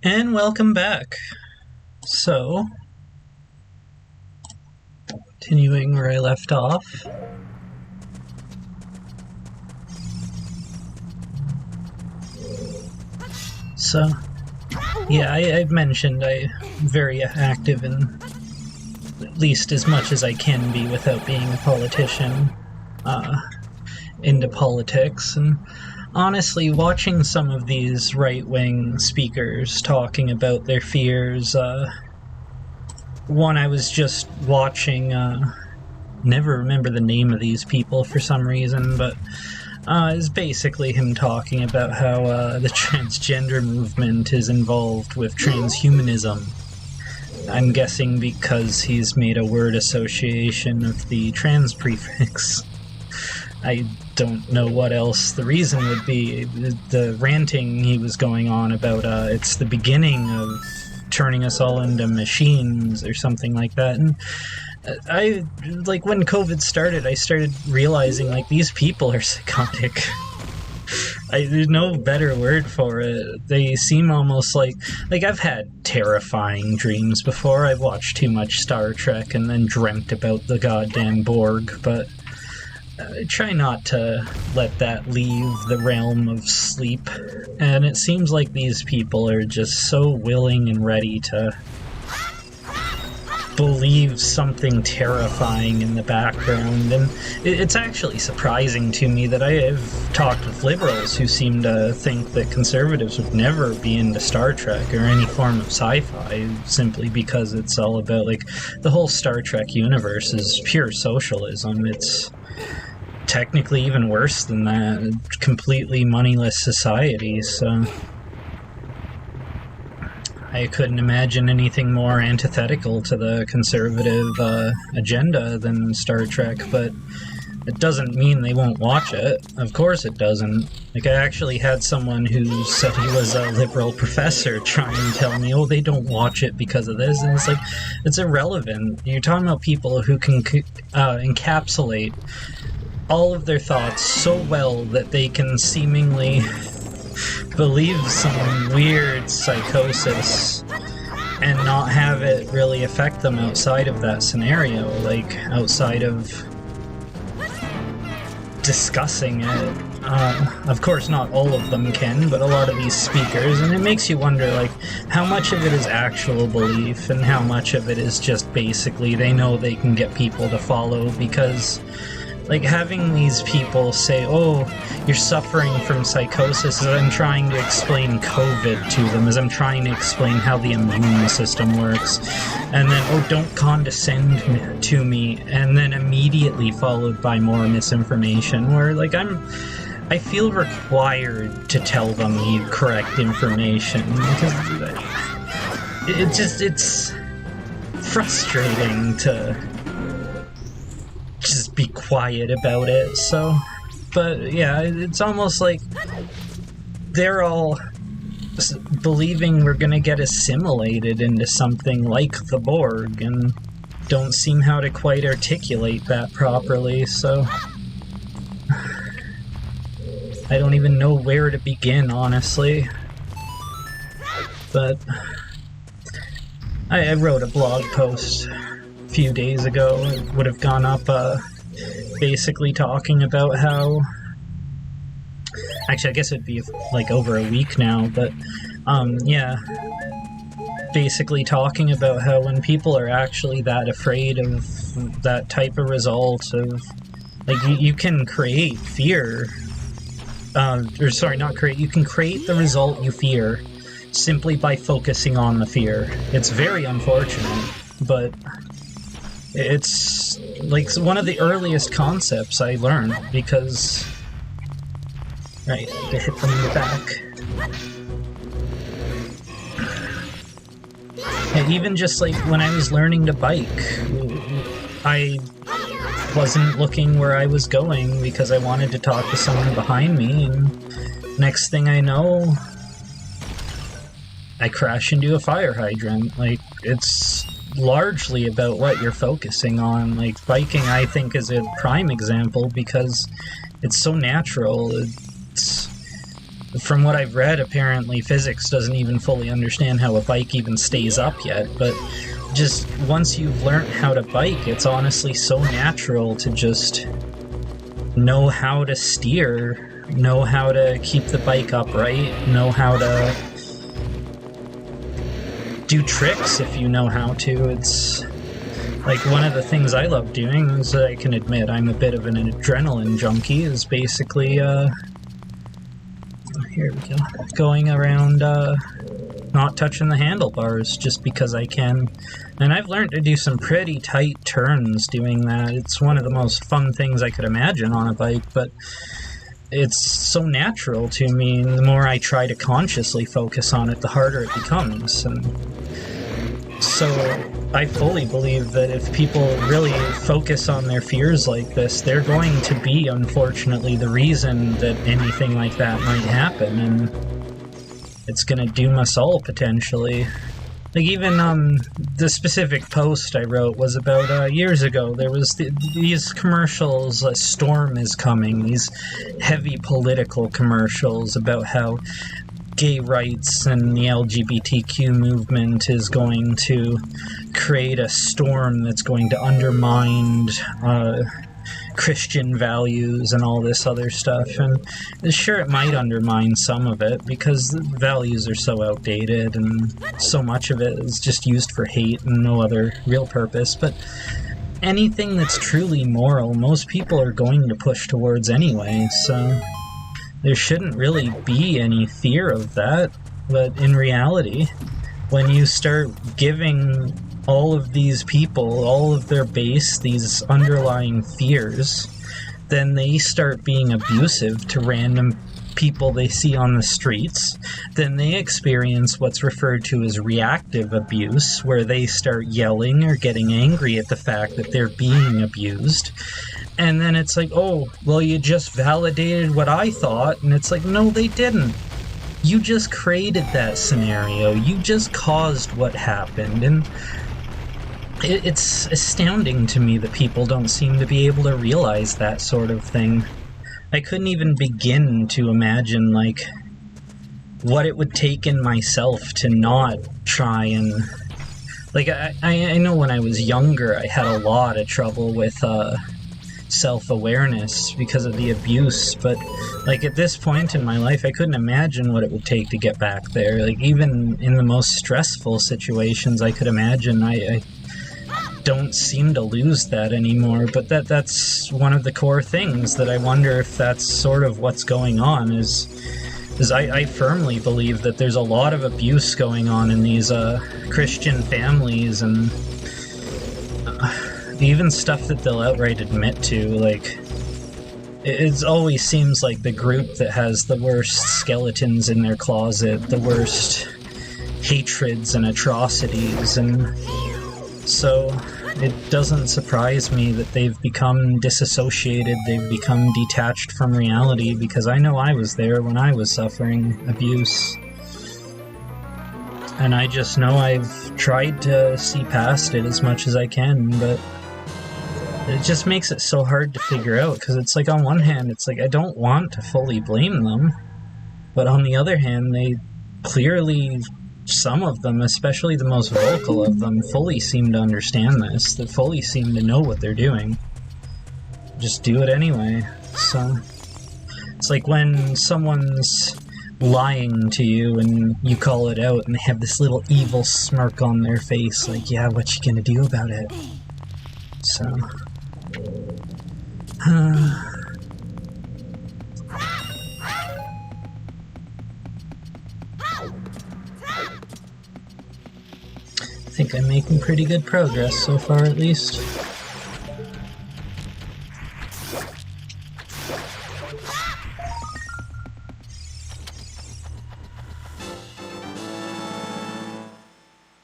And welcome back. So, continuing where I left off. So, yeah, I've mentioned I'm very active in at least as much as I can be without being a politician, into politics, and honestly, watching some of these right-wing speakers talking about their fears, one I was just watching, never remember the name of these people for some reason, but is basically him talking about how the transgender movement is involved with transhumanism. I'm guessing because he's made a word association of the trans prefix. I don't know what else the reason would be. The ranting he was going on about it's the beginning of turning us all into machines or something like that. And I, like, when COVID started, I started realizing, like, these people are psychotic. There's no better word for it. They seem almost like I've had terrifying dreams before. I've watched too much Star Trek and then dreamt about the goddamn Borg, but I try not to let that leave the realm of sleep. And it seems like these people are just so willing and ready to believe something terrifying in the background, and it's actually surprising to me that I have talked with liberals who seem to think that conservatives would never be into Star Trek or any form of sci-fi simply because it's all about, like, the whole Star Trek universe is pure socialism. It's technically even worse than that, completely moneyless society, so I couldn't imagine anything more antithetical to the conservative agenda than Star Trek, but it doesn't mean they won't watch it. Of course it doesn't. Like, I actually had someone who said he was a liberal professor try and tell me, oh, they don't watch it because of this, and it's like, it's irrelevant. You're talking about people who can encapsulate all of their thoughts so well that they can seemingly believe some weird psychosis and not have it really affect them outside of that scenario, like outside of discussing it. Of course not all of them can, but a lot of these speakers, and it makes you wonder, like, how much of it is actual belief and how much of it is just basically they know they can get people to follow, because like, having these people say, oh, you're suffering from psychosis, as I'm trying to explain COVID to them, as I'm trying to explain how the immune system works, and then, oh, don't condescend to me, and then immediately followed by more misinformation, where, like, I feel required to tell them the correct information, because it's frustrating to just be quiet about it. So, but yeah, it's almost like they're all believing we're gonna get assimilated into something like the Borg, and don't seem how to quite articulate that properly, so I don't even know where to begin, honestly. But I wrote a blog post few days ago. It would have gone up basically talking about how, actually I guess it'd be like over a week now, but yeah, basically talking about how when people are actually that afraid of that type of result, of like, you can create fear, or sorry, not create, you can create the result you fear simply by focusing on the fear. It's very unfortunate, but it's like one of the earliest concepts I learned, because, right, to hit them in the back. And even just like when I was learning to bike, I wasn't looking where I was going because I wanted to talk to someone behind me, and next thing I know, I crash into a fire hydrant. Like, it's largely about what you're focusing on. Like, biking, I think, is a prime example because it's so natural. It's from what I've read, apparently physics doesn't even fully understand how a bike even stays up yet, but just once you've learned how to bike, it's honestly so natural to just know how to steer, know how to keep the bike upright, know how to do tricks if you know how to. It's like one of the things I love doing is, I can admit I'm a bit of an adrenaline junkie, is basically, here we go, going around, not touching the handlebars just because I can. And I've learned to do some pretty tight turns doing that. It's one of the most fun things I could imagine on a bike, but it's so natural to me, and the more I try to consciously focus on it, the harder it becomes. And so I fully believe that if people really focus on their fears like this, they're going to be, unfortunately, the reason that anything like that might happen, and it's going to doom us all, potentially. Like, even the specific post I wrote was about years ago. There was these commercials, Storm is coming, these heavy political commercials about how gay rights and the LGBTQ movement is going to create a storm that's going to undermine Christian values and all this other stuff. And sure, it might undermine some of it because the values are so outdated and so much of it is just used for hate and no other real purpose. But anything that's truly moral, most people are going to push towards anyway, so there shouldn't really be any fear of that. But in reality, when you start giving all of these people, all of their base, these underlying fears, then they start being abusive to random people they see on the streets. Then they experience what's referred to as reactive abuse, where they start yelling or getting angry at the fact that they're being abused. And then it's like, oh, well, you just validated what I thought. And it's like, no, they didn't. You just created that scenario. You just caused what happened. And it's astounding to me that people don't seem to be able to realize that sort of thing. I couldn't even begin to imagine, like, what it would take in myself to not try and... Like, I know when I was younger, I had a lot of trouble with self-awareness because of the abuse, but, like, at this point in my life, I couldn't imagine what it would take to get back there. Like, even in the most stressful situations I could imagine, I don't seem to lose that anymore. But that's one of the core things that I wonder if that's sort of what's going on, is I firmly believe that there's a lot of abuse going on in these Christian families, and even stuff that they'll outright admit to. Like, it always seems like the group that has the worst skeletons in their closet, the worst hatreds and atrocities, and so it doesn't surprise me that they've become disassociated, they've become detached from reality, because I know I was there when I was suffering abuse. And I just know I've tried to see past it as much as I can, but it just makes it so hard to figure out, because it's like, on one hand, it's like I don't want to fully blame them, but on the other hand, they clearly, some of them, especially the most vocal of them, fully seem to understand this. They fully seem to know what they're doing. Just do it anyway. So it's like when someone's lying to you and you call it out and they have this little evil smirk on their face, like, yeah, what you gonna do about it? So I think I'm making pretty good progress so far, at least.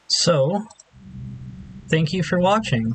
So, thank you for watching.